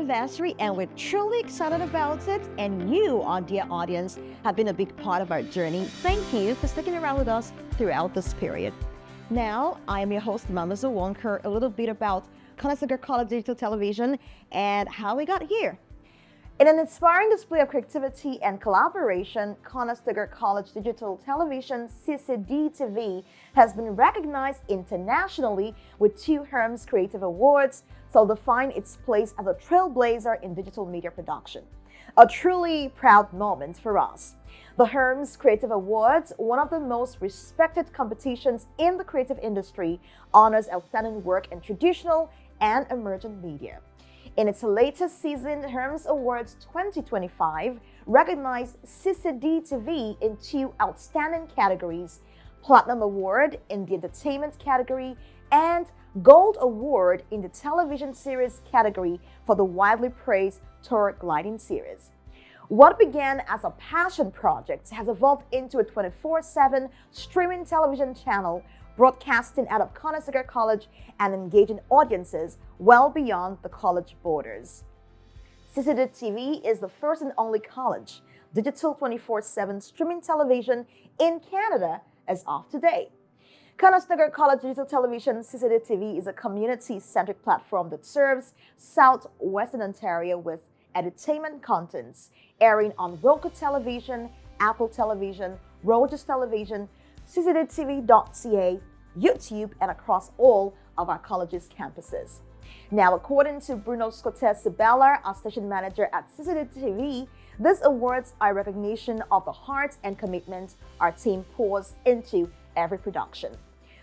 anniversary and we're truly excited about it. And you, our dear audience, have been a big part of our journey. Thank you for sticking around with us throughout this period. Now, I am your host, Mama Zawonker, a little bit about Conestoga College Digital Television and how we got here. In an inspiring display of creativity and collaboration, Conestoga College Digital Television CCDTV has been recognized internationally with 2 Herms Creative Awards, solidifying its place as a trailblazer in digital media production. A truly proud moment for us. The Herms Creative Awards, one of the most respected competitions in the creative industry, honors outstanding work in traditional and emergent media. In its latest season, Herms Awards 2025 recognized CCDTV in 2 outstanding categories: Platinum Award in the Entertainment category and Gold Award in the Television Series category for the widely praised Tour Gliding series. What began as a passion project has evolved into a 24/7 streaming television channel broadcasting out of Conestoga College and engaging audiences well beyond the college borders. CCDTV is the first and only college digital 24/7 streaming television in Canada as of today. Conestoga College Digital Television CCDTV is a community-centric platform that serves southwestern Ontario with entertainment contents airing on Roku Television, Apple Television, Rogers Television, CCDTV.ca, YouTube, and across all of our college's campuses. Now, according to Bruno Scottet-Sibella, our station manager at CCDTV, these awards are a recognition of the heart and commitment our team pours into every production.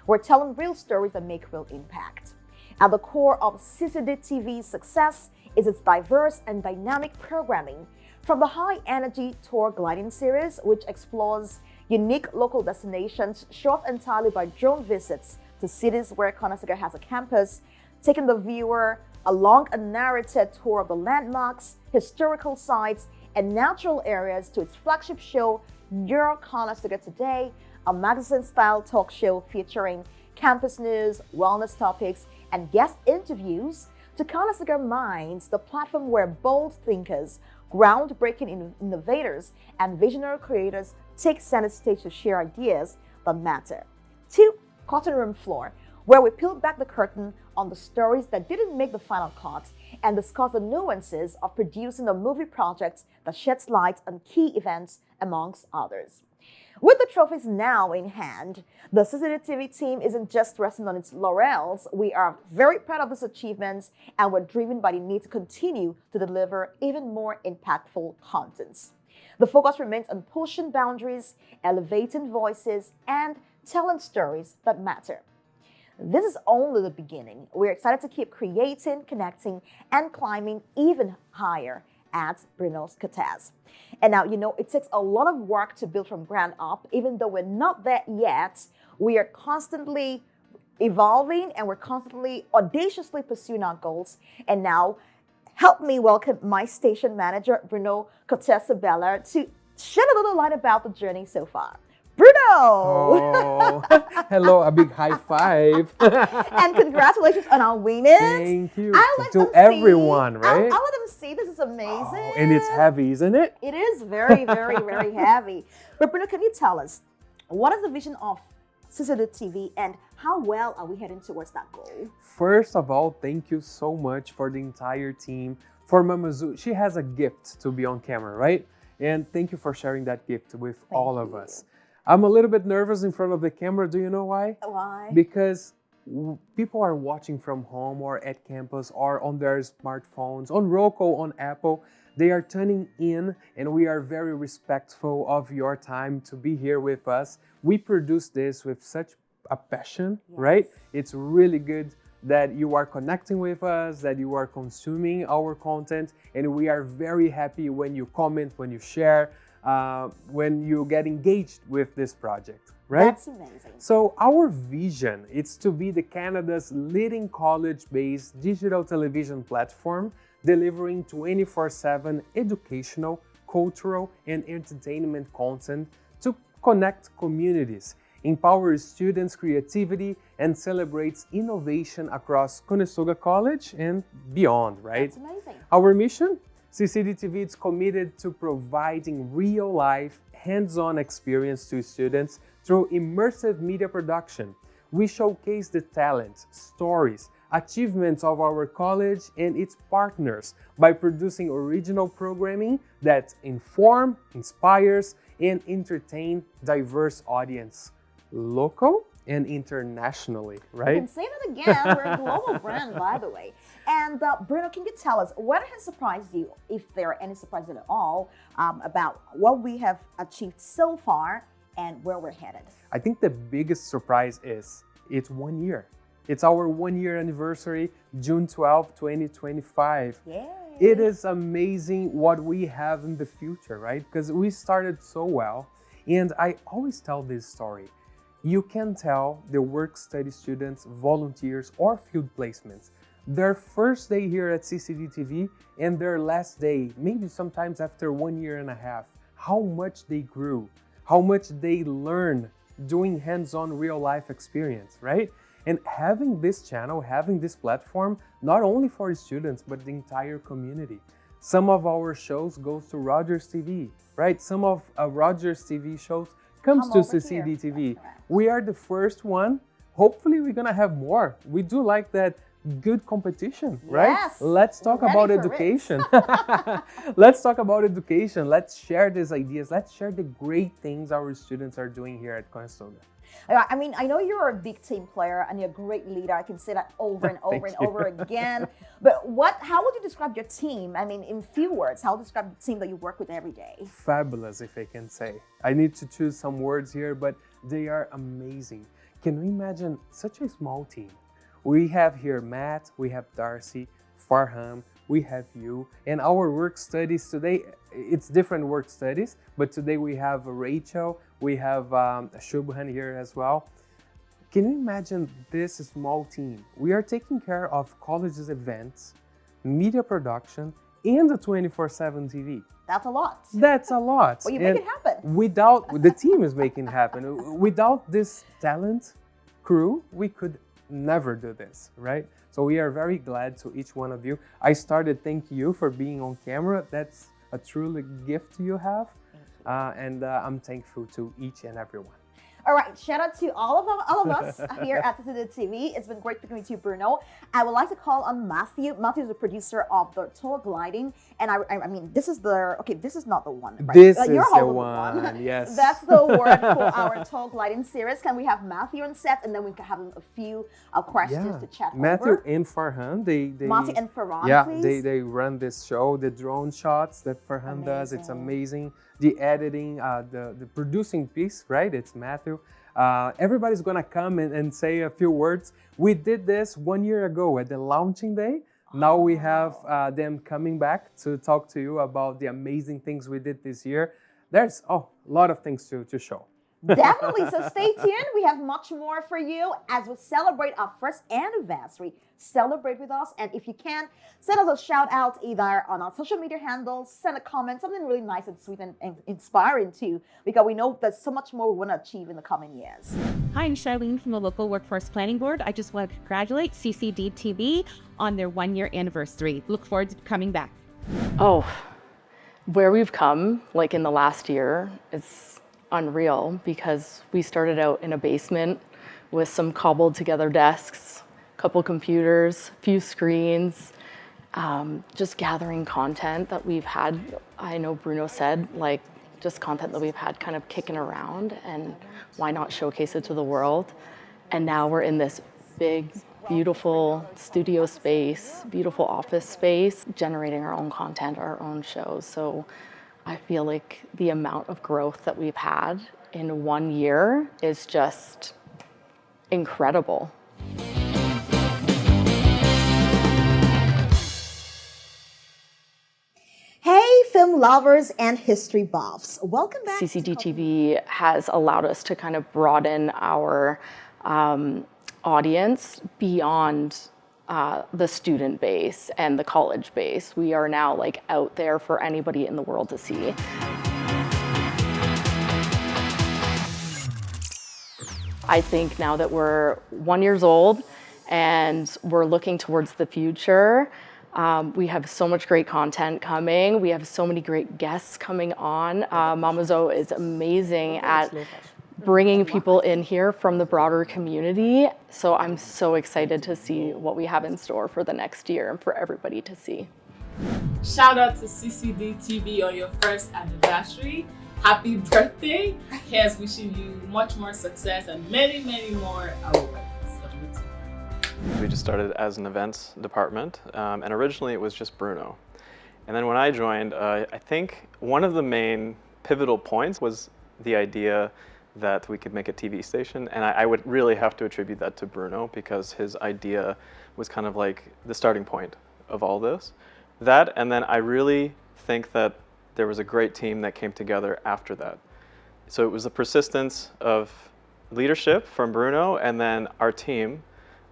We're telling real stories that make real impact. At the core of CCDTV's success is its diverse and dynamic programming, from the high-energy Tour Gliding series, which explores unique local destinations shot entirely by drone visits to cities where Conestoga has a campus, taking the viewer along a narrated tour of the landmarks, historical sites, and natural areas, to its flagship show, Your Conestoga Today, a magazine-style talk show featuring campus news, wellness topics, and guest interviews, to Conestoga Minds, the platform where bold thinkers, groundbreaking innovators, and visionary creators take center stage to share ideas that matter. To Cutting Room Floor, where we peel back the curtain on the stories that didn't make the final cut and discuss the nuances of producing a movie project that sheds light on key events, amongst others. With the trophies now in hand, the CCDTV team isn't just resting on its laurels. We are very proud of these achievements, and we're driven by the need to continue to deliver even more impactful contents. The focus remains on pushing boundaries, elevating voices, and telling stories that matter. This is only the beginning. We're excited to keep creating, connecting, and climbing even higher at Bruno Scottet. And now, it takes a lot of work to build from ground up. Even though we're not there yet, we are constantly evolving and we're constantly audaciously pursuing our goals. And now, help me welcome my station manager, Bruno Scottet-Sibella, to shed a little light about the journey so far. Bruno! Oh, hello, a big high five. And congratulations on our winners. Thank you to everyone, right? I'll let them see. This is amazing. Oh, and it's heavy, isn't it? It is very, very, very heavy. But Bruno, can you tell us, what is the vision of CCDTV and how well are we heading towards that goal? First of all, thank you so much for the entire team. For Mama Zoo, she has a gift to be on camera, right? And thank you for sharing that gift with all of us. I'm a little bit nervous in front of the camera. Do you know why? Why? Because people are watching from home or at campus or on their smartphones, on Roku, on Apple. They are tuning in, and we are very respectful of your time to be here with us. We produce this with such a passion, right? It's really good that you are connecting with us, that you are consuming our content, and we are very happy when you comment, when you share, when you get engaged with this project, right? That's amazing. So our vision is to be the Canada's leading college-based digital television platform, delivering 24/7 educational, cultural, and entertainment content to connect communities empowers students' creativity, and celebrates innovation across Conestoga College and beyond, right? That's amazing. Our mission? CCDTV is committed to providing real-life, hands-on experience to students through immersive media production. We showcase the talent, stories, achievements of our college and its partners by producing original programming that inform, inspires, and entertain diverse audience, local and internationally, You right? can say that again. We're a global brand, by the way. And Bruno, can you tell us what has surprised you, if there are any surprises at all, about what we have achieved so far and where we're headed? I think the biggest surprise is it's 1 year. It's our 1 year anniversary, June 12, 2025. Yay! It is amazing what we have in the future, right? Because we started so well. And I always tell this story. You can tell the work-study students, volunteers, or field placements, their first day here at CCDTV and their last day, maybe sometimes after 1 year and a half, how much they grew, how much they learned doing hands-on real-life experience, right? And having this channel, having this platform, not only for students, but the entire community. Some of our shows goes to Rogers TV, right? Some of Rogers TV shows comes Come to over here. CCDTV. That's correct. We are the first one. Hopefully we're gonna have more. We do like that good competition, right? Yes, Let's talk we're ready about for it. education. Let's talk about education. Let's share these ideas. Let's share the great things our students are doing here at Conestoga. I mean, I know you're a big team player and you're a great leader. I can say that over and over and over again. But how would you describe your team? I mean, in few words, how would you describe the team that you work with every day? Fabulous, if I can say. I need to choose some words here, but they are amazing. Can we imagine such a small team? We have here Matt, we have Darcy, Farham, we have you, and our work studies today, it's different work studies, but today we have Rachel, we have Shubhan here as well. Can you imagine this small team? We are taking care of college's events, media production, and the 24/7 TV. That's a lot. That's a lot. Well, you make it happen. Without, the team is making it happen. Without this talent crew, we could never do this, right? So we are very glad to each one of you. I started thank you for being on camera. That's a truly gift you have. And I'm thankful to each and every one. All right, shout out to all of us here at CCDTV. It's been great speaking with you, Bruno. I would like to call on Matthew. Matthew is the producer of the tour gliding, and I mean, this is this is not the one. Right? This is You're the holding one. Yes. That's the word for our tour gliding series. Can we have Matthew on set, and then we can have a few questions to chat Matthew over? and Farhan, they Matthew and Farhan, yeah, please. they run this show, the drone shots that Farhan does. It's amazing. The editing, the producing piece, right? It's Matthew. Everybody's gonna come and say a few words. We did this 1 year ago at the launching day. Now we have them coming back to talk to you about the amazing things we did this year. There's a lot of things to show. Definitely. So stay tuned. We have much more for you as we celebrate our first anniversary. Celebrate with us. And if you can, send us a shout out either on our social media handles, send a comment, something really nice and sweet and inspiring too, because we know there's so much more we want to achieve in the coming years. Hi, I'm Charlene from the local Workforce Planning Board. I just want to congratulate CCDTV on their 1 year anniversary. Look forward to coming back. Oh, where we've come, like in the last year, it's unreal because we started out in a basement with some cobbled together desks, a couple computers, a few screens, just gathering content that we've had. I know Bruno said, like, just content that we've had kind of kicking around, and why not showcase it to the world? And now we're in this big, beautiful studio space, beautiful office space, generating our own content, our own shows. So I feel like the amount of growth that we've had in 1 year is just incredible. Hey, film lovers and history buffs. Welcome back. CCDTV has allowed us to kind of broaden our audience beyond the student base and the college base. We are now like out there for anybody in the world to see. I think now that we're 1 year old and we're looking towards the future, we have so much great content coming. We have so many great guests coming on. Mama Zo is amazing at bringing people in here from the broader community. So I'm so excited to see what we have in store for the next year and for everybody to see. Shout out to CCDTV on your first anniversary. Happy birthday. Here's wishing you much more success and many, many more awards. We just started as an events department, and originally it was just Bruno. And then when I joined, I think one of the main pivotal points was the idea that we could make a TV station, and I would really have to attribute that to Bruno because his idea was kind of like the starting point of all this. That, and then I really think that there was a great team that came together after that. So it was the persistence of leadership from Bruno and then our team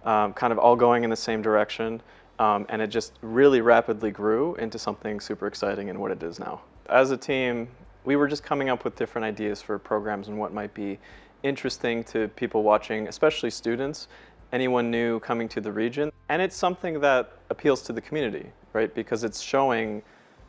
kind of all going in the same direction, and it just really rapidly grew into something super exciting in what it is now. As a team, we were just coming up with different ideas for programs and what might be interesting to people watching, especially students, anyone new coming to the region. And it's something that appeals to the community, right? Because it's showing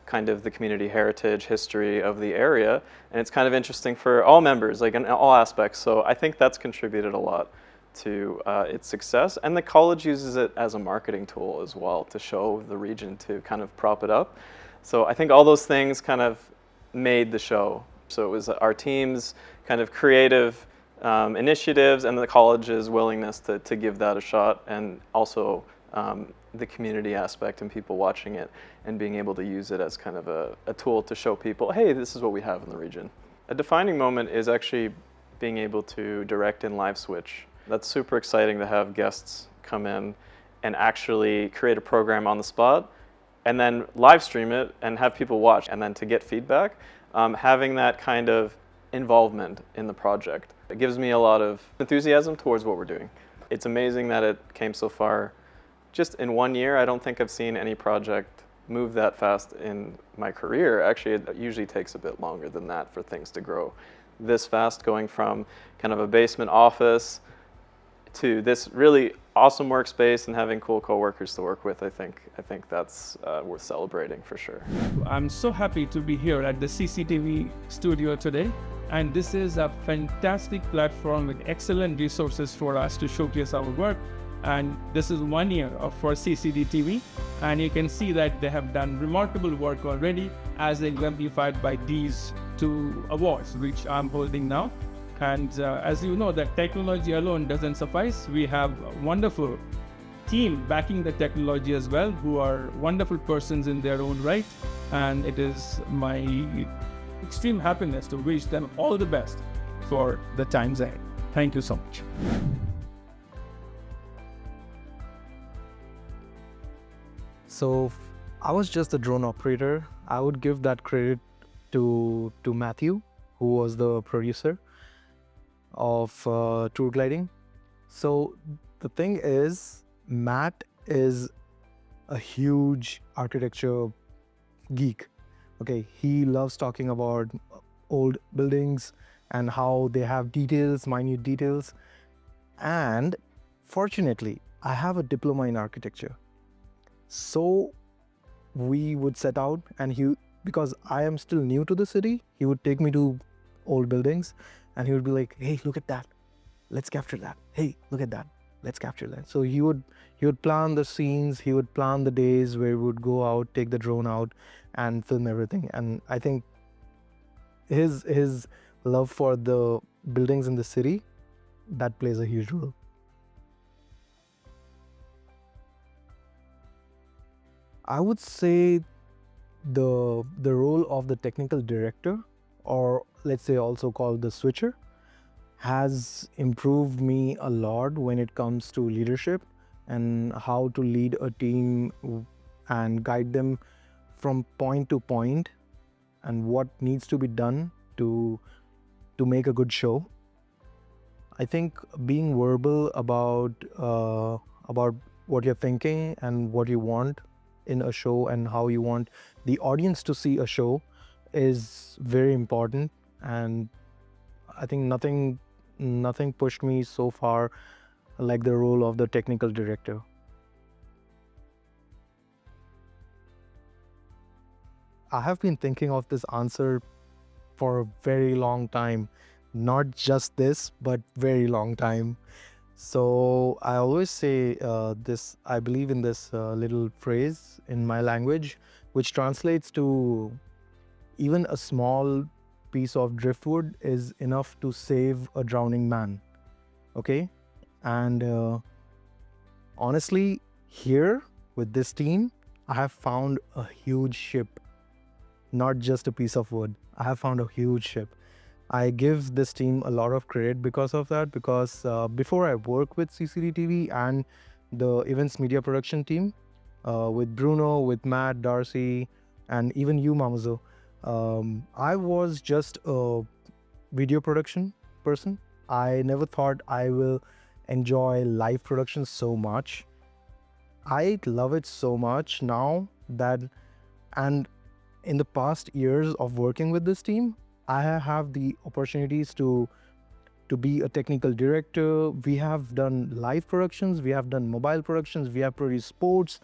kind of the community heritage, history of the area, and it's kind of interesting for all members, like in all aspects. So I think that's contributed a lot to its success. And the college uses it as a marketing tool as well to show the region, to kind of prop it up. So I think all those things kind of made the show. So it was our team's kind of creative initiatives and the college's willingness to give that a shot, and also the community aspect and people watching it and being able to use it as kind of a tool to show people, hey, this is what we have in the region. A defining moment is actually being able to direct in live switch. That's super exciting to have guests come in and actually create a program on the spot and then live stream it and have people watch, and then to get feedback, having that kind of involvement in the project. It gives me a lot of enthusiasm towards what we're doing. It's amazing that it came so far just in 1 year. I don't think I've seen any project move that fast in my career. Actually, it usually takes a bit longer than that for things to grow this fast, going from kind of a basement office to this really awesome workspace and having cool coworkers to work with. I think that's worth celebrating for sure. I'm so happy to be here at the CCTV studio today, and this is a fantastic platform with excellent resources for us to showcase our work. And this is 1 year for CCDTV, and you can see that they have done remarkable work already, as exemplified by these 2 awards which I'm holding now. And as you know, that technology alone doesn't suffice. We have a wonderful team backing the technology as well, who are wonderful persons in their own right. And it is my extreme happiness to wish them all the best for the times ahead. Thank you so much. So I was just a drone operator. I would give that credit to Matthew, who was the producer of Tour Gliding. So the thing is, Matt is a huge architecture geek. Okay, he loves talking about old buildings and how they have details, minute details. And fortunately, I have a diploma in architecture. So we would set out, and because I am still new to the city, he would take me to old buildings and he would be like, hey, look at that. Let's capture that. Hey, look at that. Let's capture that. So he would plan the scenes, he would plan the days where we would go out, take the drone out and film everything. And I think his love for the buildings in the city, that plays a huge role. I would say the role of the technical director, or let's say also called the switcher, has improved me a lot when it comes to leadership and how to lead a team and guide them from point to point and what needs to be done to make a good show. I think being verbal about what you're thinking and what you want in a show and how you want the audience to see a show is very important, and I think nothing nothing pushed me so far like the role of the technical director. I have been thinking of this answer for a very long time. Not just this, but very long time. So I always say I believe in this little phrase in my language, which translates to even a small piece of driftwood is enough to save a drowning man. Okay? And honestly, here with this team, I have found a huge ship, not just a piece of wood. I have found a huge ship. I give this team a lot of credit because of that, because before I work with CCDTV and the events media production team, with Bruno, with Matt, Darcy, and even you, Mamazo, I was just a video production person. I never thought I will enjoy live production so much. I love it so much now that, and in the past years of working with this team, I have the opportunities to be a technical director. We have done live productions, we have done mobile productions, we have produced sports,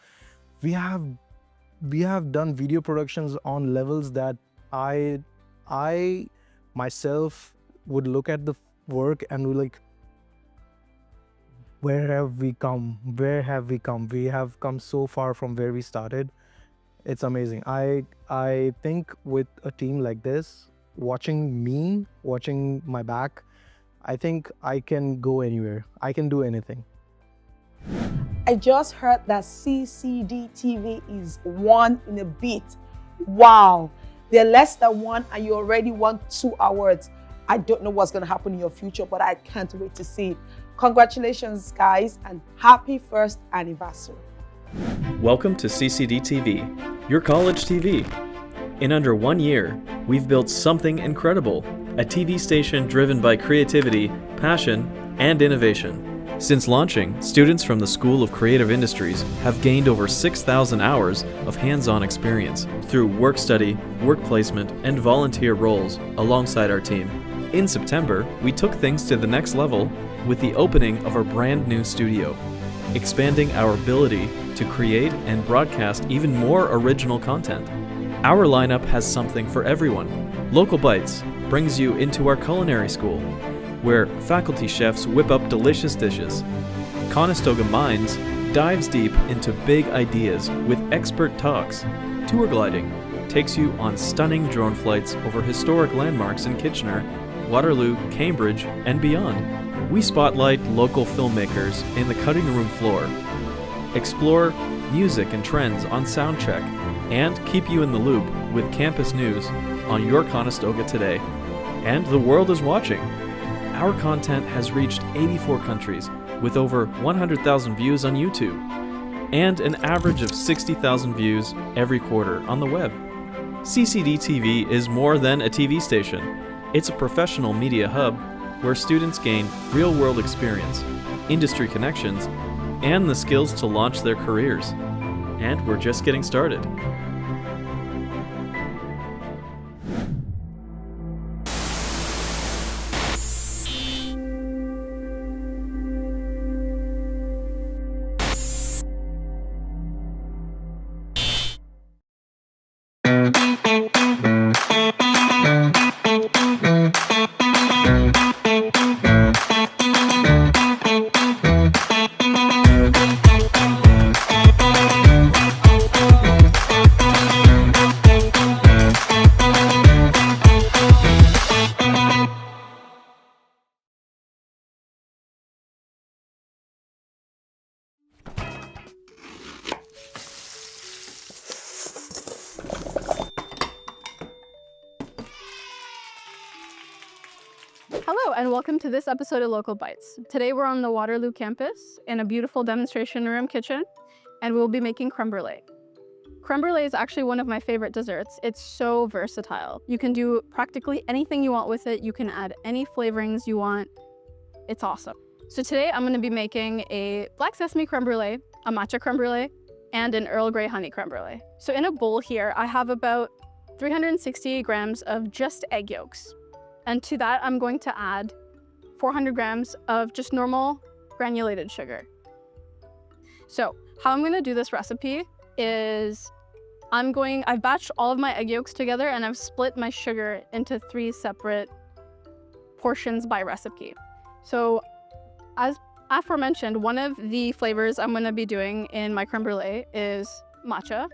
we have done video productions on levels that I myself would look at the work and be like, where have we come? Where have we come? We have come so far from where we started. It's amazing. I think with a team like this, watching my back, I think I can go anywhere. I can do anything. I just heard that CCDTV is one in a bit. Wow. They're less than one and you already won 2 awards. I don't know what's going to happen in your future, but I can't wait to see it. Congratulations, guys, and happy first anniversary. Welcome to CCDTV, your college TV. In under 1 year, we've built something incredible, a TV station driven by creativity, passion, and innovation. Since launching, students from the School of Creative Industries have gained over 6,000 hours of hands-on experience through work study, work placement, and volunteer roles alongside our team. In September, we took things to the next level with the opening of our brand new studio, expanding our ability to create and broadcast even more original content. Our lineup has something for everyone. Local Bites brings you into our culinary school, where faculty chefs whip up delicious dishes. Conestoga Minds dives deep into big ideas with expert talks. Tour Gliding takes you on stunning drone flights over historic landmarks in Kitchener, Waterloo, Cambridge, and beyond. We spotlight local filmmakers in the cutting room floor, explore music and trends on Soundcheck, and keep you in the loop with campus news on your Conestoga Today. And the world is watching. Our content has reached 84 countries with over 100,000 views on YouTube and an average of 60,000 views every quarter on the web. CCDTV is more than a TV station. It's a professional media hub where students gain real-world experience, industry connections, and the skills to launch their careers. And we're just getting started. Hello and welcome to this episode of Local Bites. Today we're on the Waterloo campus in a beautiful demonstration room kitchen and we'll be making creme brulee. Creme brulee is actually one of my favorite desserts. It's so versatile. You can do practically anything you want with it. You can add any flavorings you want. It's awesome. So today I'm going to be making a black sesame creme brulee, a matcha creme brulee, and an Earl Grey honey creme brulee. So in a bowl here I have about 360 grams of just egg yolks. And to that, I'm going to add 400 grams of just normal granulated sugar. So how I'm gonna do this recipe is I've batched all of my egg yolks together and I've split my sugar into 3 separate portions by recipe. So as aforementioned, one of the flavors I'm gonna be doing in my creme brulee is matcha.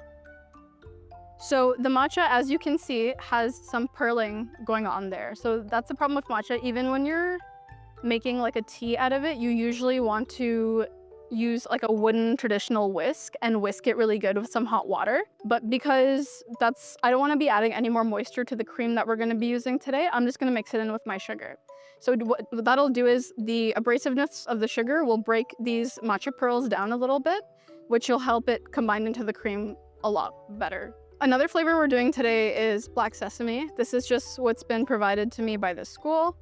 So the matcha, as you can see, has some pearling going on there. So that's the problem with matcha. Even when you're making like a tea out of it, you usually want to use like a wooden traditional whisk and whisk it really good with some hot water. But because I don't want to be adding any more moisture to the cream that we're going to be using today, I'm just going to mix it in with my sugar. So what that'll do is the abrasiveness of the sugar will break these matcha pearls down a little bit, which will help it combine into the cream a lot better. Another flavor we're doing today is black sesame. This is just what's been provided to me by the school.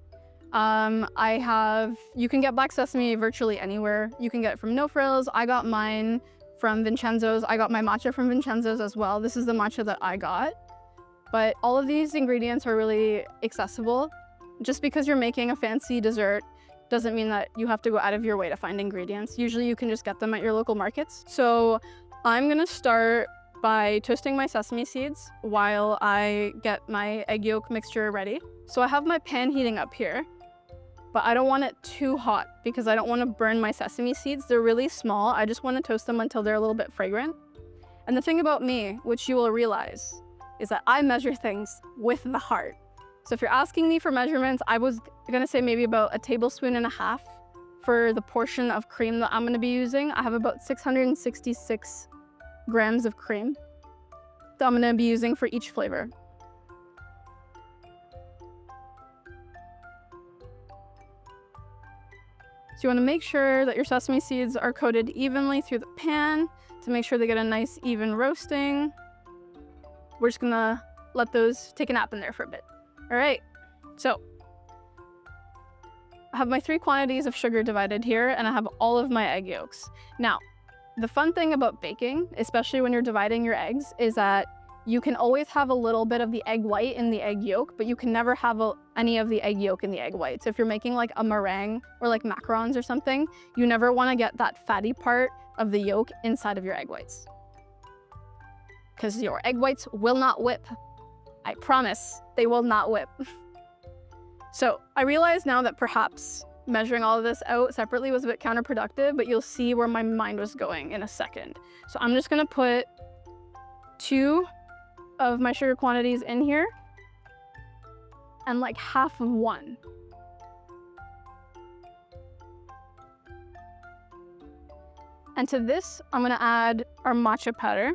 You can get black sesame virtually anywhere. You can get it from No Frills. I got mine from Vincenzo's. I got my matcha from Vincenzo's as well. This is the matcha that I got. But all of these ingredients are really accessible. Just because you're making a fancy dessert doesn't mean that you have to go out of your way to find ingredients. Usually you can just get them at your local markets. So I'm gonna start by toasting my sesame seeds while I get my egg yolk mixture ready. So I have my pan heating up here, but I don't want it too hot because I don't want to burn my sesame seeds. They're really small. I just want to toast them until they're a little bit fragrant. And the thing about me, which you will realize, is that I measure things with the heart. So if you're asking me for measurements, I was gonna say maybe about 1.5 tablespoons for the portion of cream that I'm gonna be using. I have about 666 grams of cream that I'm gonna be using for each flavor. So you wanna make sure that your sesame seeds are coated evenly through the pan to make sure they get a nice even roasting. We're just gonna let those take a nap in there for a bit. All right, so I have my 3 quantities of sugar divided here and I have all of my egg yolks. Now, the fun thing about baking, especially when you're dividing your eggs, is that you can always have a little bit of the egg white in the egg yolk, but you can never have any of the egg yolk in the egg white. So if you're making like a meringue or like macarons or something, you never want to get that fatty part of the yolk inside of your egg whites, because your egg whites will not whip. I promise they will not whip. So I realize now that perhaps measuring all of this out separately was a bit counterproductive, but you'll see where my mind was going in a second. So I'm just gonna put 2 of my sugar quantities in here and like half of 1. And to this, I'm gonna add our matcha powder.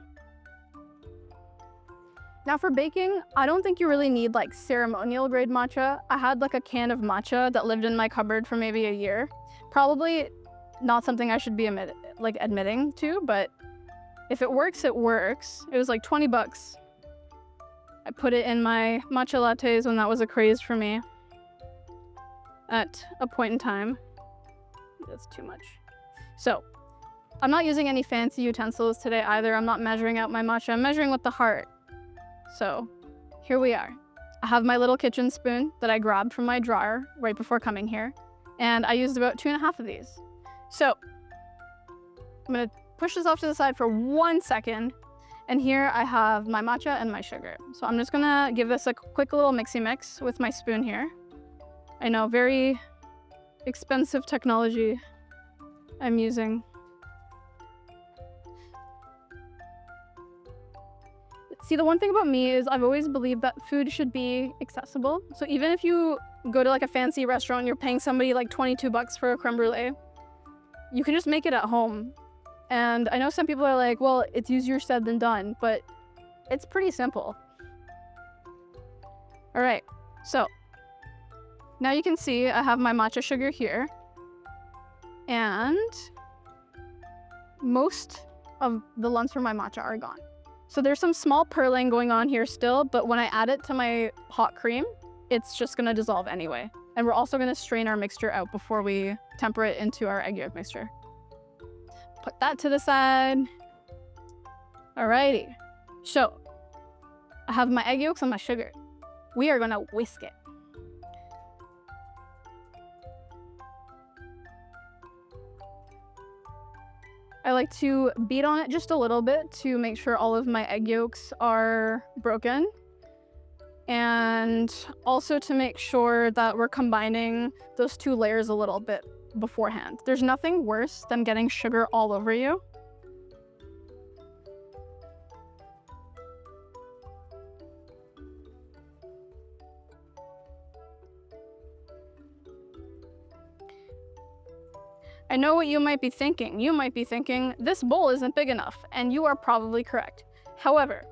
Now for baking, I don't think you really need like ceremonial grade matcha. I had like a can of matcha that lived in my cupboard for maybe a year. Probably not something I should be admitting to, but if it works, it works. It was like 20 bucks. I put it in my matcha lattes when that was a craze for me at a point in time. That's too much. So I'm not using any fancy utensils today either. I'm not measuring out my matcha. I'm measuring with the heart. So here we are. I have my little kitchen spoon that I grabbed from my drawer right before coming here, and I used about 2.5 of these. So I'm gonna push this off to the side for 1 second, and here I have my matcha and my sugar. So I'm just gonna give this a quick little mixy mix with my spoon here. I know, very expensive technology I'm using. See, the one thing about me is I've always believed that food should be accessible. So even if you go to like a fancy restaurant and you're paying somebody like 22 bucks for a creme brulee, you can just make it at home. And I know some people are like, well, it's easier said than done, but it's pretty simple. All right, so now you can see I have my matcha sugar here, and most of the lumps from my matcha are gone. So there's some small pearling going on here still, but when I add it to my hot cream, it's just gonna dissolve anyway. And we're also gonna strain our mixture out before we temper it into our egg yolk mixture. Put that to the side. Alrighty, so I have my egg yolks and my sugar. We are gonna whisk it. I like to beat on it just a little bit to make sure all of my egg yolks are broken. And also to make sure that we're combining those two layers a little bit beforehand. There's nothing worse than getting sugar all over you. I know what you might be thinking. You might be thinking, this bowl isn't big enough, and you are probably correct. However,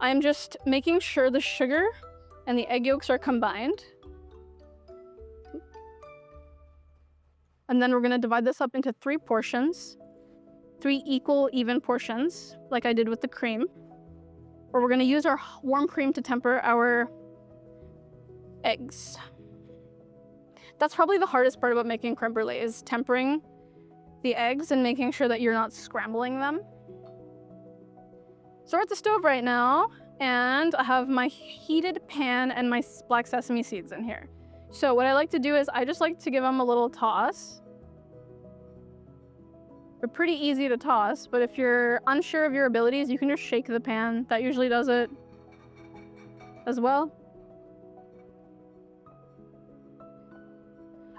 I'm just making sure the sugar and the egg yolks are combined. And then we're gonna divide this up into 3 portions, 3 equal, even portions, like I did with the cream. Where we're gonna use our warm cream to temper our eggs. That's probably the hardest part about making creme brulee, is tempering the eggs and making sure that you're not scrambling them. So we're at the stove right now, and I have my heated pan and my black sesame seeds in here. So what I like to do is I just like to give them a little toss. They're pretty easy to toss, but if you're unsure of your abilities, you can just shake the pan. That usually does it as well.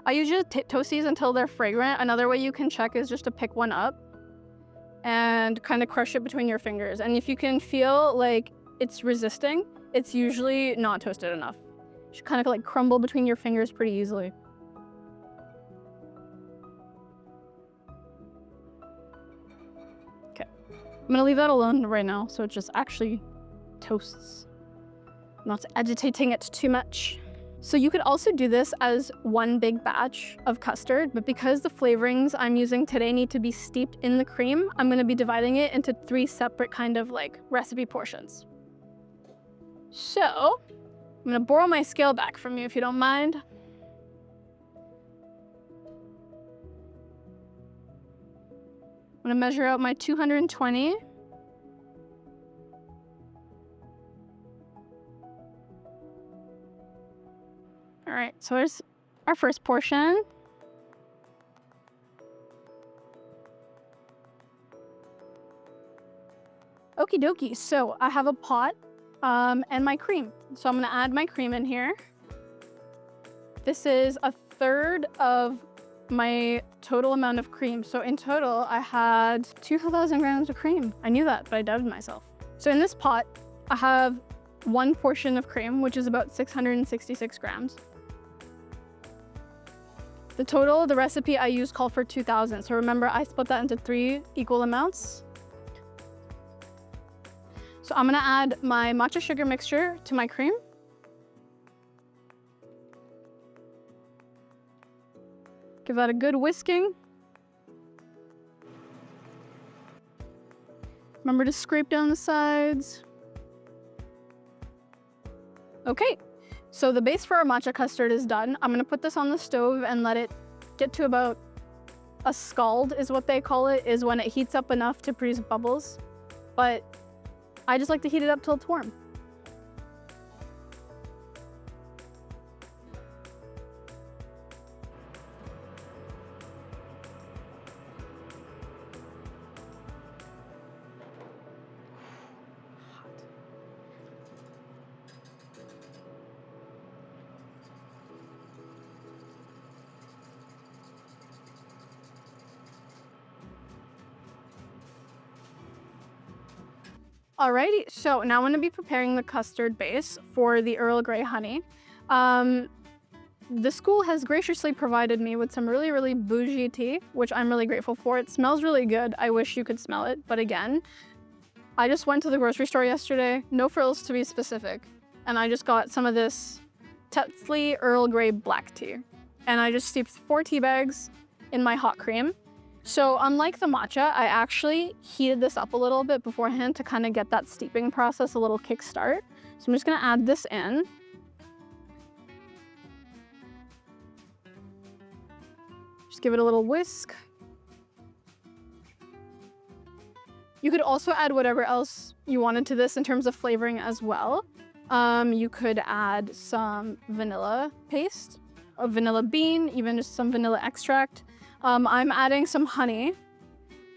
I usually toast these until they're fragrant. Another way you can check is just to pick one up and kind of crush it between your fingers. And if you can feel like it's resisting, it's usually not toasted enough. It should kind of like crumble between your fingers pretty easily. Okay, I'm gonna leave that alone right now so it just actually toasts, not agitating it too much. So you could also do this as one big batch of custard, but because the flavorings I'm using today need to be steeped in the cream, I'm gonna be dividing it into 3 separate kind of like recipe portions. So I'm gonna borrow my scale back from you if you don't mind. I'm gonna measure out my 220. All right, so there's our first portion. Okie dokie, so I have a pot and my cream. So I'm gonna add my cream in here. This is 1/3 of my total amount of cream. So in total, I had 2,000 grams of cream. I knew that, but I doubted myself. So in this pot, I have 1 portion of cream, which is about 666 grams. The total, the recipe I used called for 2,000. So remember, I split that into 3 equal amounts. So I'm gonna add my matcha sugar mixture to my cream. Give that a good whisking. Remember to scrape down the sides. Okay, so the base for our matcha custard is done. I'm gonna put this on the stove and let it get to about a scald, is what they call it, is when it heats up enough to produce bubbles. But I just like to heat it up till it's warm. Alrighty, so now I'm gonna be preparing the custard base for the Earl Grey honey. The school has graciously provided me with some really, really bougie tea, which I'm really grateful for. It smells really good. I wish you could smell it, but again, I just went to the grocery store yesterday, no frills to be specific, and I just got some of this Tetley Earl Grey black tea. And I just steeped 4 tea bags in my hot cream. So unlike the matcha, I actually heated this up a little bit beforehand to kind of get that steeping process a little kickstart. So I'm just gonna add this in. Just give it a little whisk. You could also add whatever else you wanted to this in terms of flavoring as well. You could add some vanilla paste, a vanilla bean, even just some vanilla extract. I'm adding some honey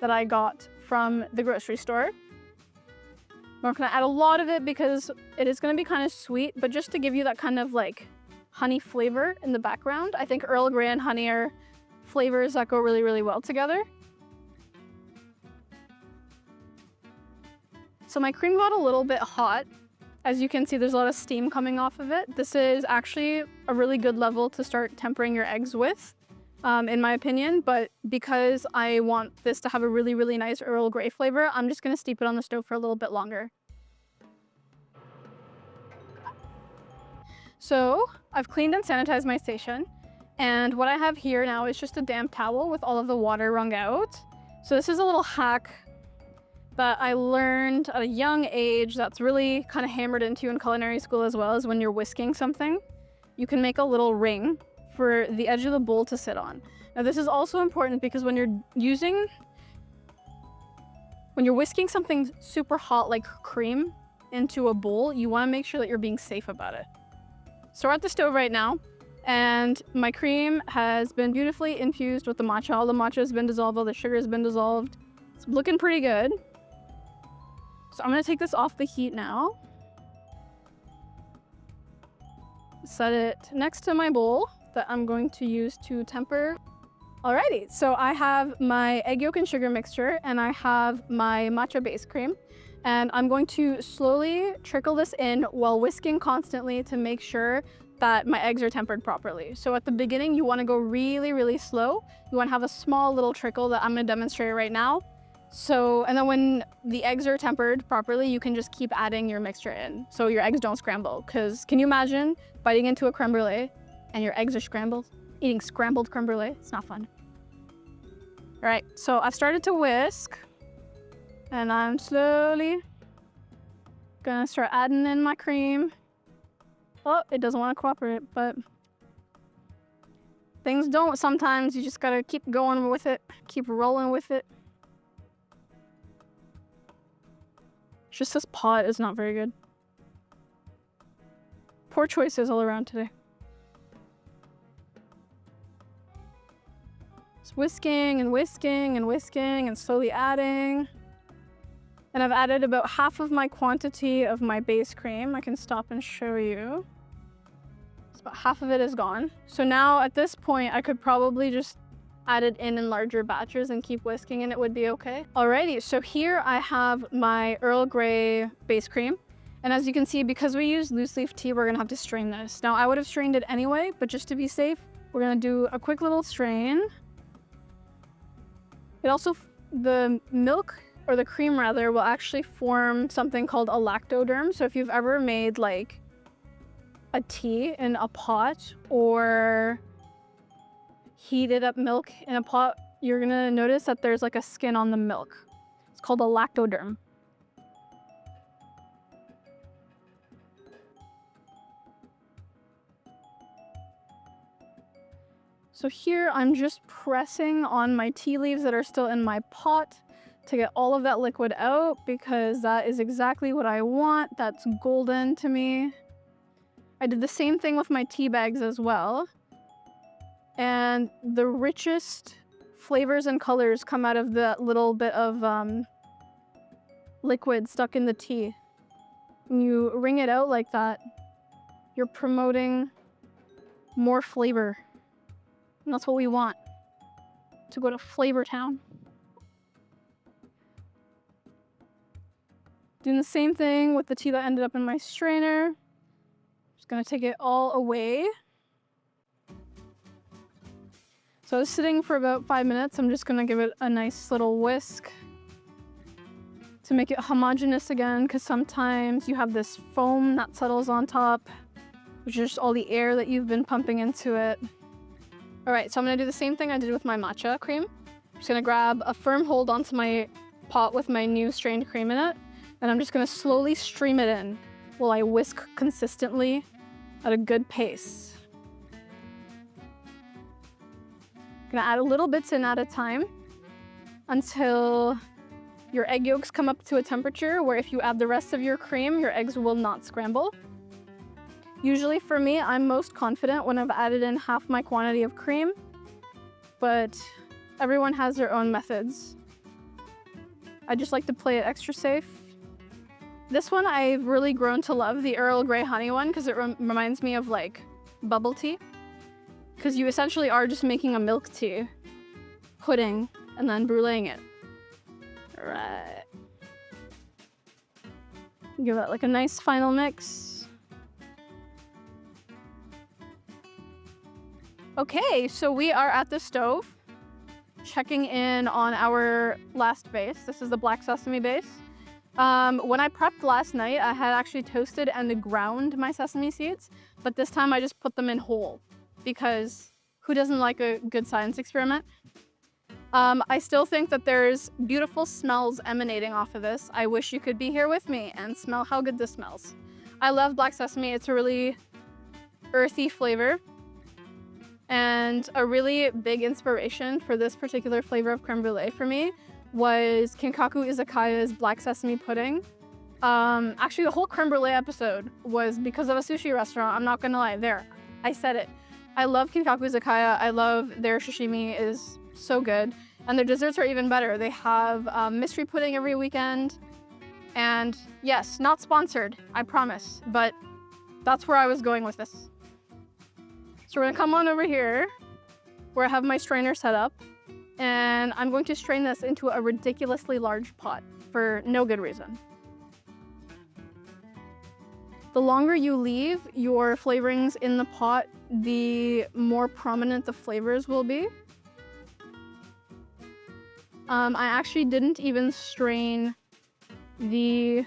that I got from the grocery store. I'm not gonna add a lot of it because it is gonna be kind of sweet, but just to give you that kind of like honey flavor in the background. I think Earl Grey and honey are flavors that go really, really well together. So my cream got a little bit hot. As you can see, there's a lot of steam coming off of it. This is actually a really good level to start tempering your eggs with, in my opinion, but because I want this to have a really, really nice Earl Grey flavor, I'm just gonna steep it on the stove for a little bit longer. So I've cleaned and sanitized my station, and what I have here now is just a damp towel with all of the water wrung out. So this is a little hack that I learned at a young age that's really kind of hammered into you in culinary school as well, is when you're whisking something, you can make a little ring for the edge of the bowl to sit on. Now this is also important because when you're whisking something super hot like cream into a bowl, you want to make sure that you're being safe about it. So we're at the stove right now, and my cream has been beautifully infused with the matcha. All the matcha has been dissolved, all the sugar has been dissolved. It's looking pretty good. So I'm gonna take this off the heat now. Set it next to my bowl that I'm going to use to temper. Alrighty, so I have my egg yolk and sugar mixture, and I have my matcha base cream. And I'm going to slowly trickle this in while whisking constantly to make sure that my eggs are tempered properly. So at the beginning, you want to go really, really slow. You want to have a small little trickle that I'm going to demonstrate right now. So, and then when the eggs are tempered properly, you can just keep adding your mixture in so your eggs don't scramble. Because can you imagine biting into a creme brulee and your eggs are scrambled? Eating scrambled creme brulee, it's not fun. All right, so I've started to whisk. And I'm slowly gonna start adding in my cream. Oh, it doesn't want to cooperate, but things don't sometimes. You just gotta keep going with it, keep rolling with it. It's just this pot is not very good. Poor choices all around today. Just whisking and whisking and whisking and slowly adding. And I've added about half of my quantity of my base cream. I can stop and show you. It's about half of it is gone. So now at this point, I could probably just add it in larger batches and keep whisking and it would be okay. Alrighty, so here I have my Earl Grey base cream. And as you can see, because we use loose leaf tea, we're gonna have to strain this. Now I would have strained it anyway, but just to be safe, we're gonna do a quick little strain. It also, the milk, or the cream rather, will actually form something called a lactoderm. So if you've ever made like a tea in a pot or heated up milk in a pot, you're gonna notice that there's like a skin on the milk. It's called a lactoderm. So here I'm just pressing on my tea leaves that are still in my pot to get all of that liquid out, because that is exactly what I want. That's golden to me. I did the same thing with my tea bags as well. And the richest flavors and colors come out of the little bit of liquid stuck in the tea. When you wring it out like that, you're promoting more flavor. And that's what we want, to go to Flavor Town. Doing the same thing with the tea that ended up in my strainer. Just gonna take it all away. So it's sitting for about 5 minutes. I'm just gonna give it a nice little whisk to make it homogeneous again, because sometimes you have this foam that settles on top, which is just all the air that you've been pumping into it. All right, so I'm gonna do the same thing I did with my matcha cream. I'm just gonna grab a firm hold onto my pot with my new strained cream in it, and I'm just gonna slowly stream it in while I whisk consistently at a good pace. Gonna add a little bits in at a time until your egg yolks come up to a temperature where if you add the rest of your cream, your eggs will not scramble. Usually for me, I'm most confident when I've added in half my quantity of cream, but everyone has their own methods. I just like to play it extra safe. This one I've really grown to love, the Earl Grey honey one, because it reminds me of like bubble tea. Because you essentially are just making a milk tea pudding and then bruleeing it. All right. Give that like a nice final mix. Okay, so we are at the stove, checking in on our last base. This is the black sesame base. When I prepped last night, I had actually toasted and ground my sesame seeds, but this time I just put them in whole because who doesn't like a good science experiment? I still think that there's beautiful smells emanating off of this. I wish you could be here with me and smell how good this smells. I love black sesame. It's a really earthy flavor. And a really big inspiration for this particular flavor of creme brulee for me was Kinkaku Izakaya's black sesame pudding. Actually, the whole creme brulee episode was because of a sushi restaurant. I'm not gonna lie, there, I said it. I love Kinkaku Izakaya. I love their sashimi is so good. And their desserts are even better. They have mystery pudding every weekend. And yes, not sponsored, I promise, but that's where I was going with this. So we're gonna come on over here where I have my strainer set up, and I'm going to strain this into a ridiculously large pot for no good reason. The longer you leave your flavorings in the pot, the more prominent the flavors will be. I actually didn't even strain the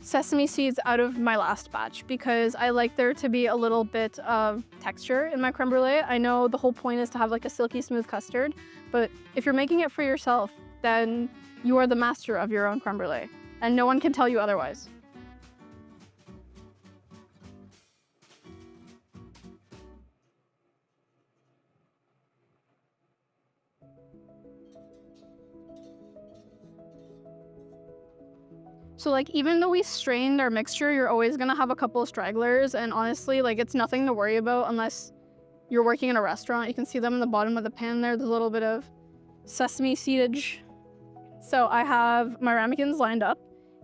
sesame seeds out of my last batch because I like there to be a little bit of texture in my creme brulee. I know the whole point is to have like a silky smooth custard, but if you're making it for yourself, then you are the master of your own creme brulee and no one can tell you otherwise. So like even though we strained our mixture, you're always gonna have a couple of stragglers, and honestly, like it's nothing to worry about unless you're working in a restaurant. You can see them in the bottom of the pan there. There's a little bit of sesame seedage. So I have my ramekins lined up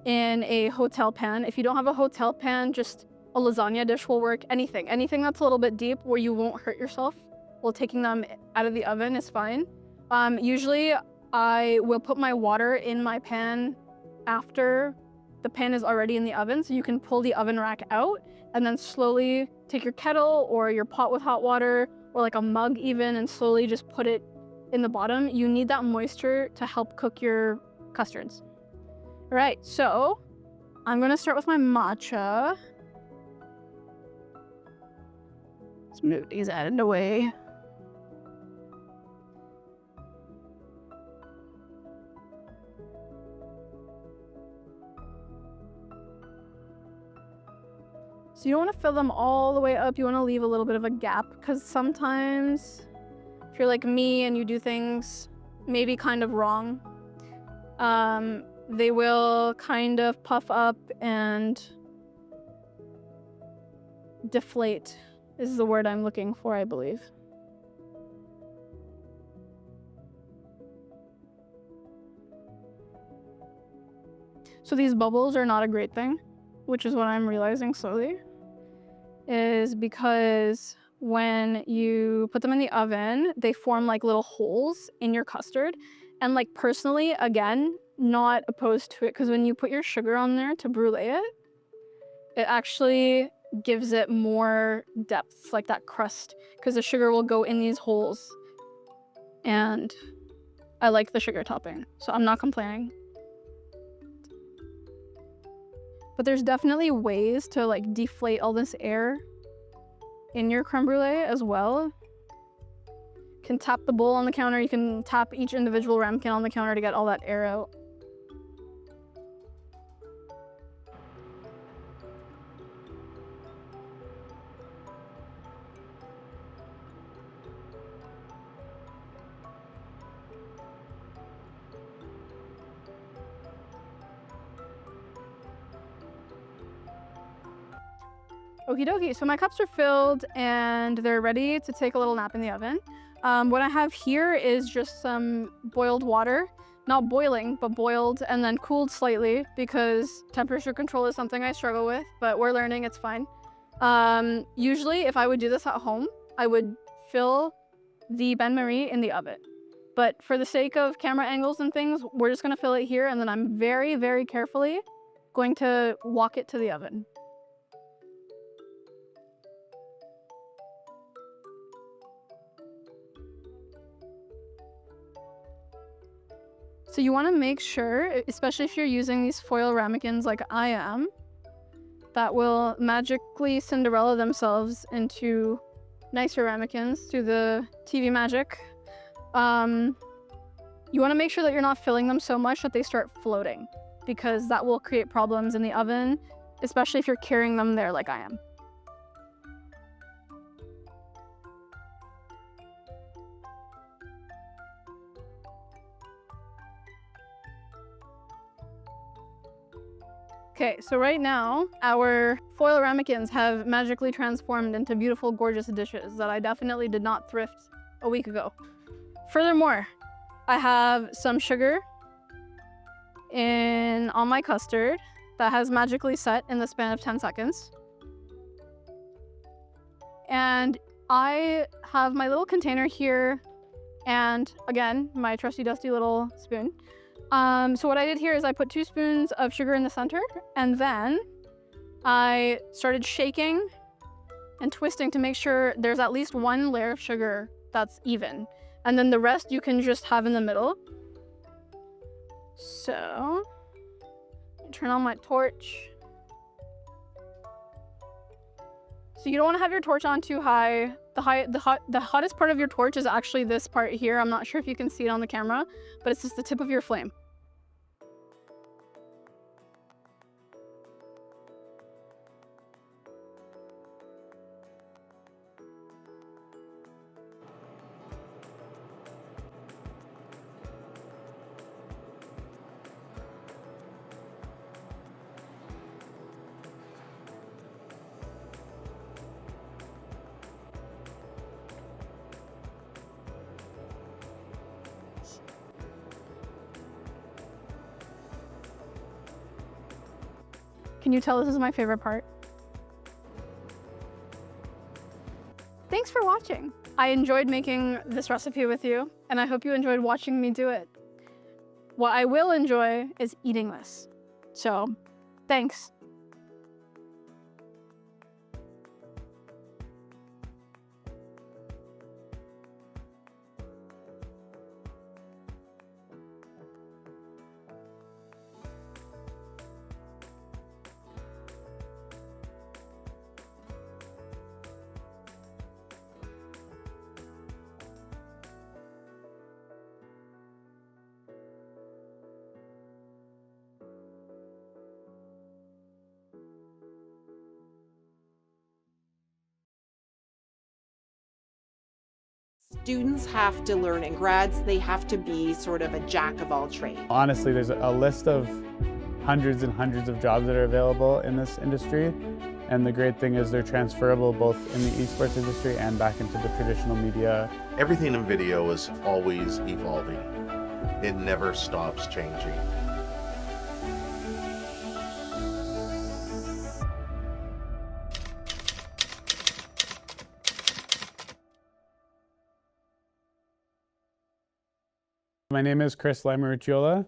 in a hotel pan. If you don't have a hotel pan, just a lasagna dish will work. Anything that's a little bit deep where you won't hurt yourself while taking them out of the oven is fine. Usually I will put my water in my pan after the pan is already in the oven, so you can pull the oven rack out and then slowly take your kettle or your pot with hot water or like a mug even and slowly just put it in the bottom. You need that moisture to help cook your custards. All right, so I'm gonna start with my matcha. Let's move these out of the way. So you don't want to fill them all the way up. You want to leave a little bit of a gap because sometimes if you're like me and you do things maybe kind of wrong, they will kind of puff up and deflate is the word I'm looking for, I believe. So these bubbles are not a great thing, which is what I'm realizing slowly. Is because when you put them in the oven, they form like little holes in your custard. And like personally, again, not opposed to it because when you put your sugar on there to brulee it, it actually gives it more depth, like that crust, because the sugar will go in these holes. And I like the sugar topping, so I'm not complaining. But there's definitely ways to like deflate all this air in your creme brulee as well. You can tap the bowl on the counter, you can tap each individual ramekin on the counter to get all that air out. Okie dokie, so my cups are filled and they're ready to take a little nap in the oven. What I have here is just some boiled water. not boiling, but boiled and then cooled slightly because temperature control is something I struggle with, but we're learning, it's fine. Usually if I would do this at home, I would fill the bain-marie in the oven. But for the sake of camera angles and things, we're just gonna fill it here, and then I'm very, very carefully going to walk it to the oven. So you wanna make sure, especially if you're using these foil ramekins like I am, that will magically Cinderella themselves into nicer ramekins through the TV magic. You want to make sure that you're not filling them so much that they start floating, because that will create problems in the oven, especially if you're carrying them there like I am. Okay, so right now, our foil ramekins have magically transformed into beautiful, gorgeous dishes that I definitely did not thrift a week ago. Furthermore, I have some sugar on my custard that has magically set in the span of 10 seconds. And I have my little container here and, again, my trusty dusty little spoon. So what I did here is I put 2 spoons of sugar in the center, and then I started shaking and twisting to make sure there's at least 1 layer of sugar that's even. And then the rest you can just have in the middle. So, turn on my torch. So you don't want to have your torch on too high. The hottest part of your torch is actually this part here. I'm not sure if you can see it on the camera, but it's just the tip of your flame. Can you tell this is my favorite part? Thanks for watching. I enjoyed making this recipe with you, and I hope you enjoyed watching me do it. What I will enjoy is eating this. So, thanks. Students have to learn, and grads, they have to be sort of a jack of all trades. Honestly, there's a list of hundreds and hundreds of jobs that are available in this industry, and the great thing is they're transferable both in the esports industry and back into the traditional media. Everything in video is always evolving. It never stops changing. My name is Chris Lamarucciola.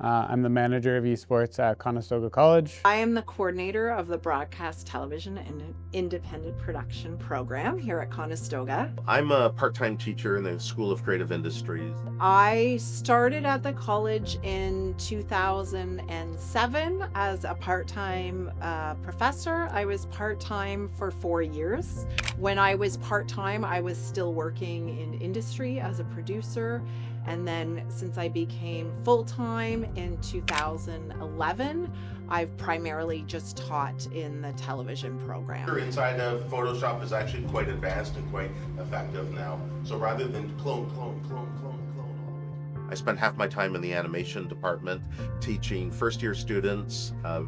I'm the manager of esports at Conestoga College. I am the coordinator of the Broadcast Television and Independent Production program here at Conestoga. I'm a part-time teacher in the School of Creative Industries. I started at the college in 2007 as a part-time professor. I was part-time for 4 years. When I was part-time, I was still working in industry as a producer. And then since I became full-time in 2011, I've primarily just taught in the television program. Inside of Photoshop is actually quite advanced and quite effective now. So rather than clone, I spent half my time in the animation department teaching first-year students a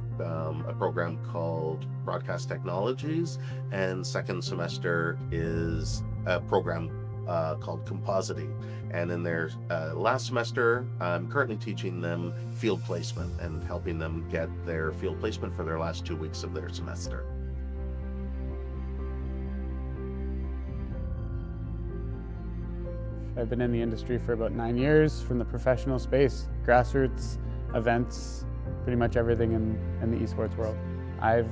program called Broadcast Technologies, and second semester is a program called compositing. And in their last semester, I'm currently teaching them field placement and helping them get their field placement for their last 2 weeks of their semester. I've been in the industry for about 9 years, from the professional space, grassroots, events, pretty much everything in the esports world. I've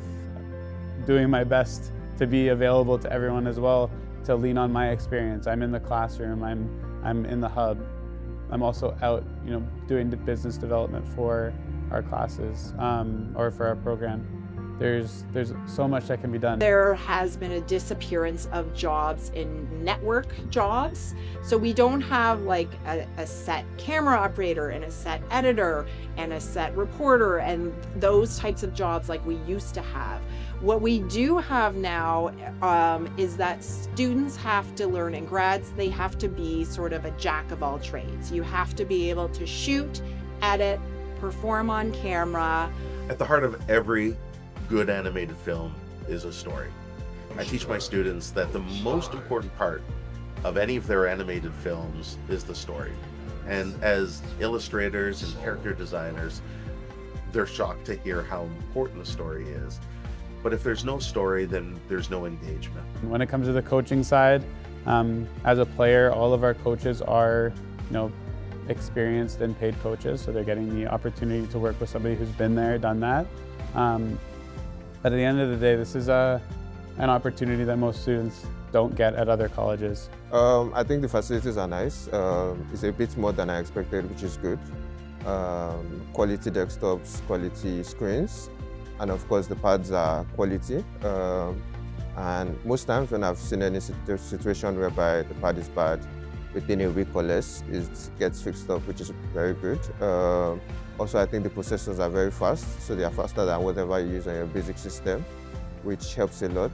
doing my best to be available to everyone as well, to lean on my experience. I'm in the classroom, I'm in the hub. I'm also out, doing the business development for our classes or for our program. There's so much that can be done. There has been a disappearance of jobs in network jobs. So we don't have like a set camera operator and a set editor and a set reporter and those types of jobs like we used to have. What we do have now is that students have to learn, and grads, they have to be sort of a jack of all trades. You have to be able to shoot, edit, perform on camera. At the heart of every good animated film is a story. I teach my students that the most important part of any of their animated films is the story. And as illustrators and character designers, they're shocked to hear how important the story is. But if there's no story, then there's no engagement. When it comes to the coaching side, as a player, all of our coaches are, experienced and paid coaches, so they're getting the opportunity to work with somebody who's been there, done that. But at the end of the day, this is an opportunity that most students don't get at other colleges. I think the facilities are nice. It's a bit more than I expected, which is good. Quality desktops, quality screens, and of course the pads are quality. And most times when I've seen any situation whereby the pad is bad, within a week or less, it gets fixed up, which is very good. Also, I think the processors are very fast, so they are faster than whatever you use on your basic system, which helps a lot.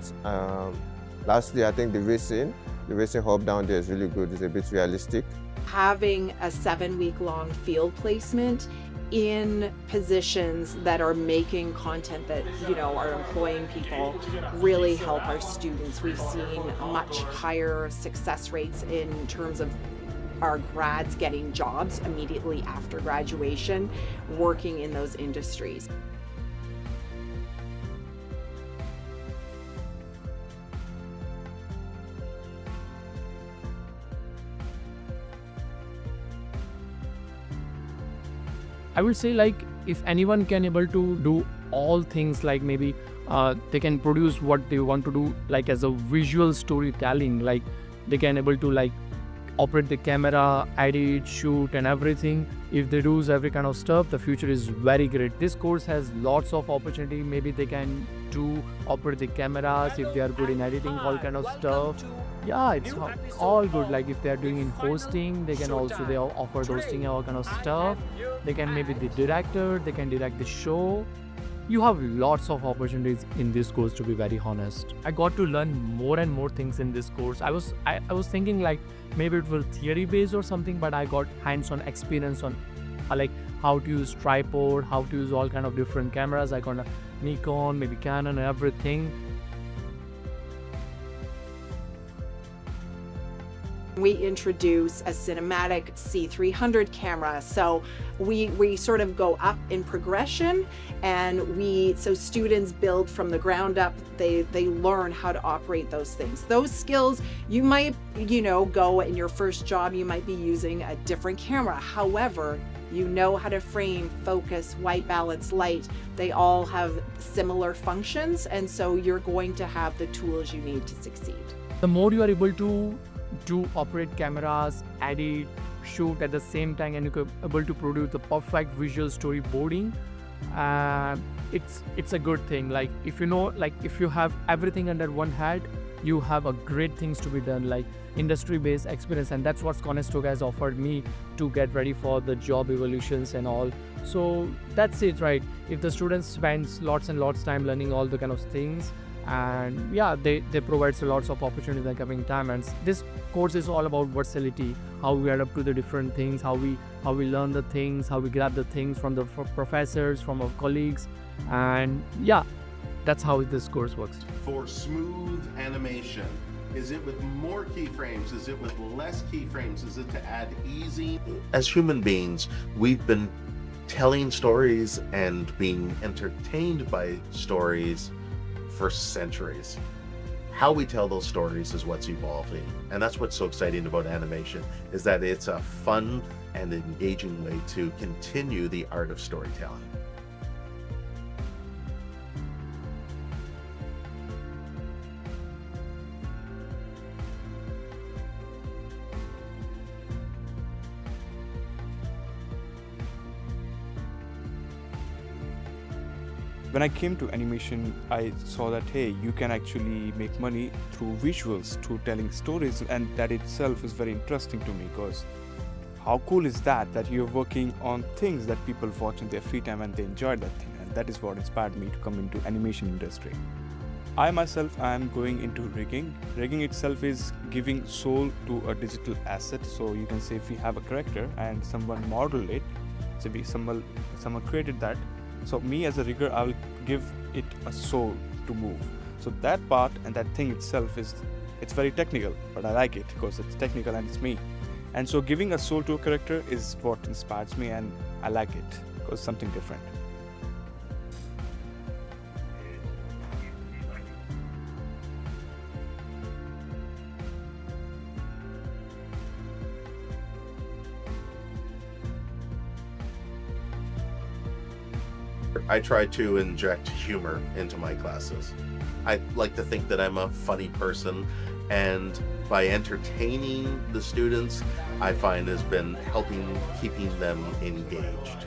Lastly, I think the racing hub down there is really good. It's a bit realistic. Having a 7-week-long field placement in positions that are making content that are employing people really help our students. We've seen much higher success rates in terms of our grads getting jobs immediately after graduation, working in those industries. I would say, like, if anyone can able to do all things, like maybe they can produce what they want to do, like as a visual storytelling, like they can able to like operate the camera, edit, shoot and everything. If they do every kind of stuff, the future is very great. This course has lots of opportunity. Maybe they can do operate the cameras if they are good in editing, all kind of stuff. Yeah, it's all good. Like if they are doing in hosting, they can also they offer hosting all kind of stuff. They can maybe the director, they can direct the show. You have lots of opportunities in this course, to be very honest. I got to learn more and more things in this course. I was thinking like maybe it was theory based or something, but I got hands-on experience on like how to use tripod, how to use all kind of different cameras. I got a Nikon, maybe Canon and everything. We introduce a cinematic C300 camera. So we sort of go up in progression, and so students build from the ground up. They learn how to operate those things. Those skills, you might, go in your first job, you might be using a different camera. However, you know how to frame, focus, white balance, light. They all have similar functions, and so you're going to have the tools you need to succeed. The more you are able to operate cameras, edit, shoot at the same time, and you're able to produce the perfect visual storyboarding, it's a good thing. Like if if you have everything under one head, you have a great things to be done, like industry-based experience, and that's what Conestoga has offered me to get ready for the job evolutions and all. So that's it, right? If the students spends lots and lots time learning all the kind of things, and yeah, they provide lots of opportunities in the coming time. And this course is all about versatility, how we adapt to the different things, how we learn the things, how we grab the things from the professors, from our colleagues. And yeah, that's how this course works. For smooth animation, is it with more keyframes? Is it with less keyframes? Is it to add easy? As human beings, we've been telling stories and being entertained by stories for centuries. How we tell those stories is what's evolving. And that's what's so exciting about animation, is that it's a fun and engaging way to continue the art of storytelling. When I came to animation, I saw that, hey, you can actually make money through visuals, through telling stories, and that itself is very interesting to me, because how cool is that you're working on things that people watch in their free time and they enjoy that thing, and that is what inspired me to come into animation industry. I myself am going into rigging. Rigging itself is giving soul to a digital asset. So you can say if we have a character and someone modeled it, so someone created that, so me as a rigger, I'll give it a soul to move. So that part and that thing itself it's very technical, but I like it because it's technical and it's me. And so giving a soul to a character is what inspires me, and I like it because it's something different. I try to inject humor into my classes. I like to think that I'm a funny person, and by entertaining the students, I find has been keeping them engaged.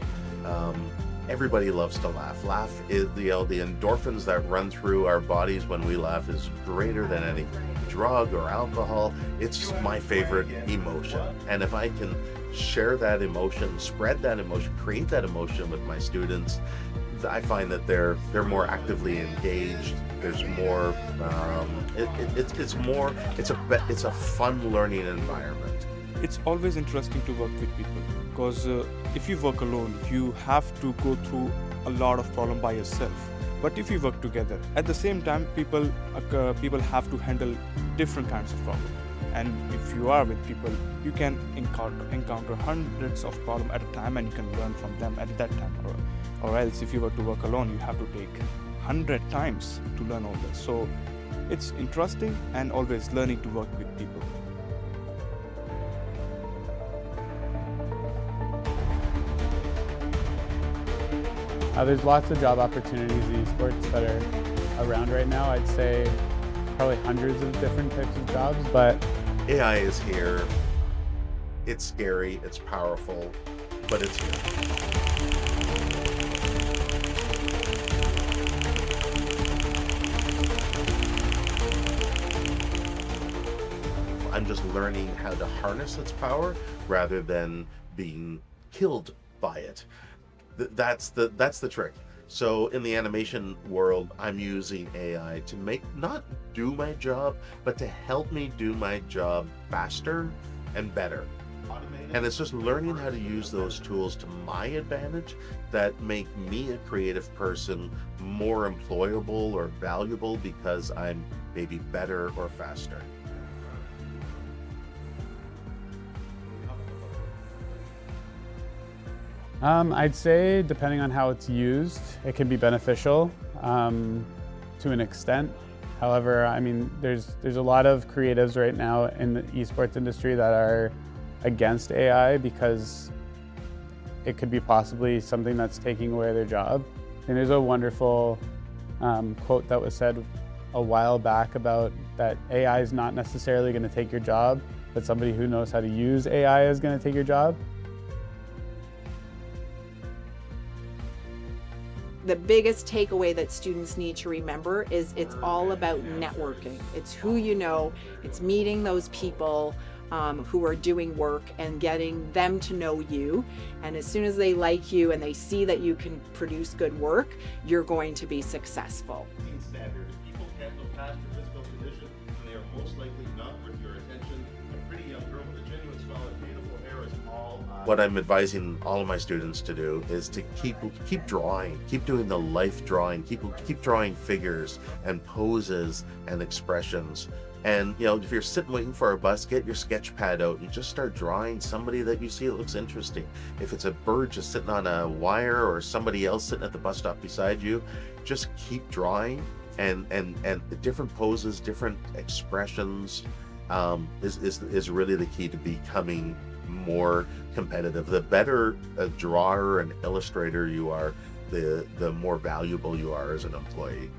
Everybody loves to laugh. Laugh is the endorphins that run through our bodies when we laugh is greater than any drug or alcohol. It's my favorite emotion, and if I can share that emotion, spread that emotion, create that emotion with my students, I find that they're more actively engaged. There's more. It's a fun learning environment. It's always interesting to work with people, because if you work alone, you have to go through a lot of problem by yourself. But if you work together, at the same time, people have to handle different kinds of problems. And if you are with people, you can encounter hundreds of problems at a time, and you can learn from them at that time. Or else, if you were to work alone, you have to take 100 times to learn all this. So it's interesting and always learning to work with people. There's lots of job opportunities in esports that are around right now. I'd say probably hundreds of different types of jobs, but AI is here. It's scary, it's powerful, but it's here. I'm just learning how to harness its power rather than being killed by it. That's the trick. So in the animation world, I'm using AI to not do my job, but to help me do my job faster and better. And it's just learning how to use those tools to my advantage that make me a creative person more employable or valuable because I'm maybe better or faster. I'd say depending on how it's used, it can be beneficial to an extent. However, I mean, there's a lot of creatives right now in the esports industry that are against AI because it could be possibly something that's taking away their job. And there's a wonderful quote that was said a while back about that AI is not necessarily going to take your job, but somebody who knows how to use AI is going to take your job. The biggest takeaway that students need to remember is it's all about networking. It's who you know, it's meeting those people who are doing work and getting them to know you. And as soon as they like you and they see that you can produce good work, you're going to be successful. People can't look past your physical condition, and they are most likely not worth your attention. A pretty young girl with a genuine smile and beautiful hair is all. What I'm advising all of my students to do is to keep drawing, keep doing the life drawing, keep drawing figures and poses and expressions. And you know, if you're sitting waiting for a bus, get your sketch pad out and just start drawing somebody that you see that looks interesting. If it's a bird just sitting on a wire or somebody else sitting at the bus stop beside you, just keep drawing and different poses, different expressions is really the key to becoming more competitive. The better a drawer and illustrator you are, the more valuable you are as an employee.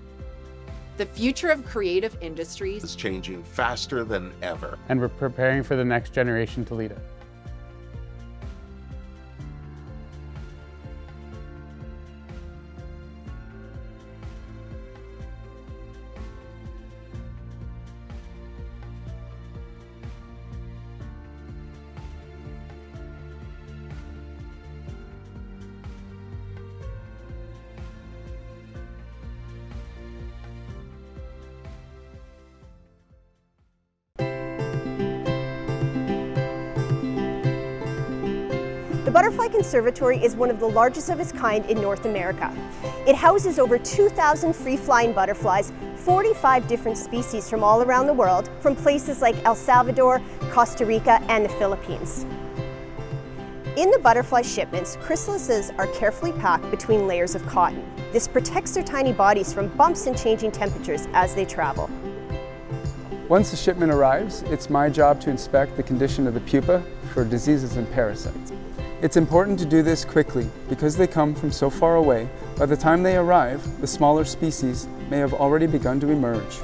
The future of creative industries is changing faster than ever. And we're preparing for the next generation to lead it. The Butterfly Conservatory is one of the largest of its kind in North America. It houses over 2,000 free-flying butterflies, 45 different species from all around the world, from places like El Salvador, Costa Rica, and the Philippines. In the butterfly shipments, chrysalises are carefully packed between layers of cotton. This protects their tiny bodies from bumps and changing temperatures as they travel. Once the shipment arrives, it's my job to inspect the condition of the pupa for diseases and parasites. It's important to do this quickly because they come from so far away. By the time they arrive, the smaller species may have already begun to emerge.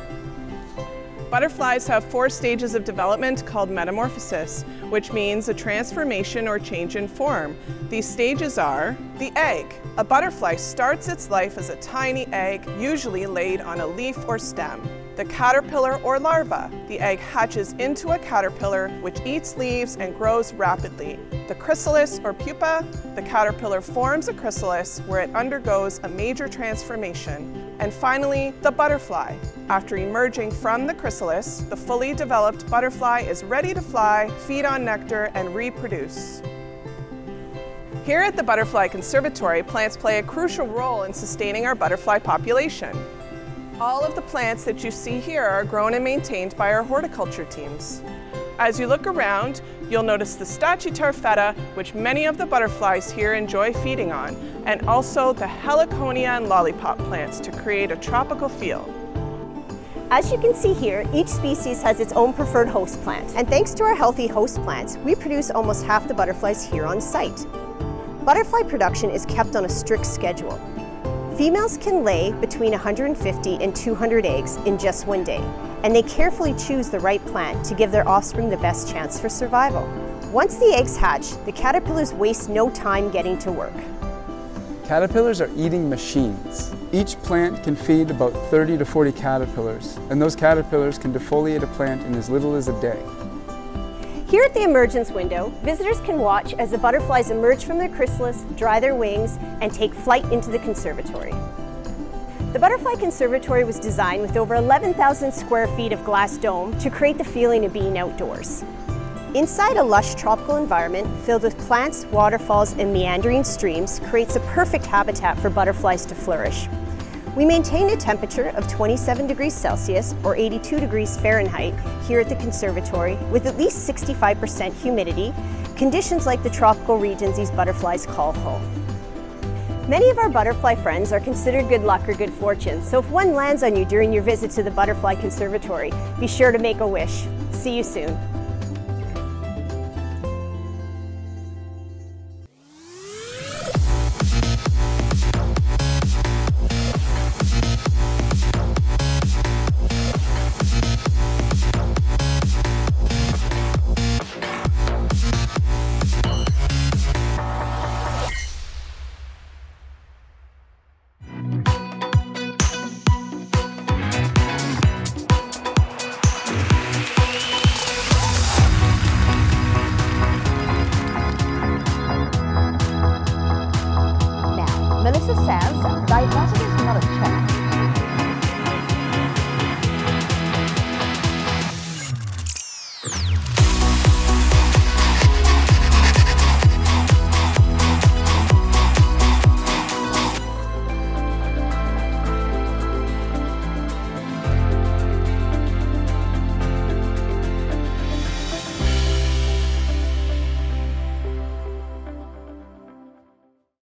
Butterflies have 4 stages of development called metamorphosis, which means a transformation or change in form. These stages are the egg. A butterfly starts its life as a tiny egg, usually laid on a leaf or stem. The caterpillar or larva. The egg hatches into a caterpillar, which eats leaves and grows rapidly. The chrysalis or pupa. The caterpillar forms a chrysalis where it undergoes a major transformation. And finally, the butterfly. After emerging from the chrysalis, the fully developed butterfly is ready to fly, feed on nectar, and reproduce. Here at the Butterfly Conservatory, plants play a crucial role in sustaining our butterfly population. All of the plants that you see here are grown and maintained by our horticulture teams. As you look around, you'll notice the Stachytarfeta, which many of the butterflies here enjoy feeding on, and also the Heliconia and lollipop plants to create a tropical feel. As you can see here, each species has its own preferred host plant. And thanks to our healthy host plants, we produce almost half the butterflies here on site. Butterfly production is kept on a strict schedule. Females can lay between 150 and 200 eggs in just one day, and they carefully choose the right plant to give their offspring the best chance for survival. Once the eggs hatch, the caterpillars waste no time getting to work. Caterpillars are eating machines. Each plant can feed about 30 to 40 caterpillars, and those caterpillars can defoliate a plant in as little as a day. Here at the emergence window, visitors can watch as the butterflies emerge from their chrysalis, dry their wings, and take flight into the conservatory. The Butterfly Conservatory was designed with over 11,000 square feet of glass dome to create the feeling of being outdoors. Inside a lush tropical environment filled with plants, waterfalls, and meandering streams creates a perfect habitat for butterflies to flourish. We maintain a temperature of 27 degrees Celsius or 82 degrees Fahrenheit here at the conservatory with at least 65% humidity, conditions like the tropical regions these butterflies call home. Many of our butterfly friends are considered good luck or good fortune, so if one lands on you during your visit to the Butterfly Conservatory, be sure to make a wish. See you soon.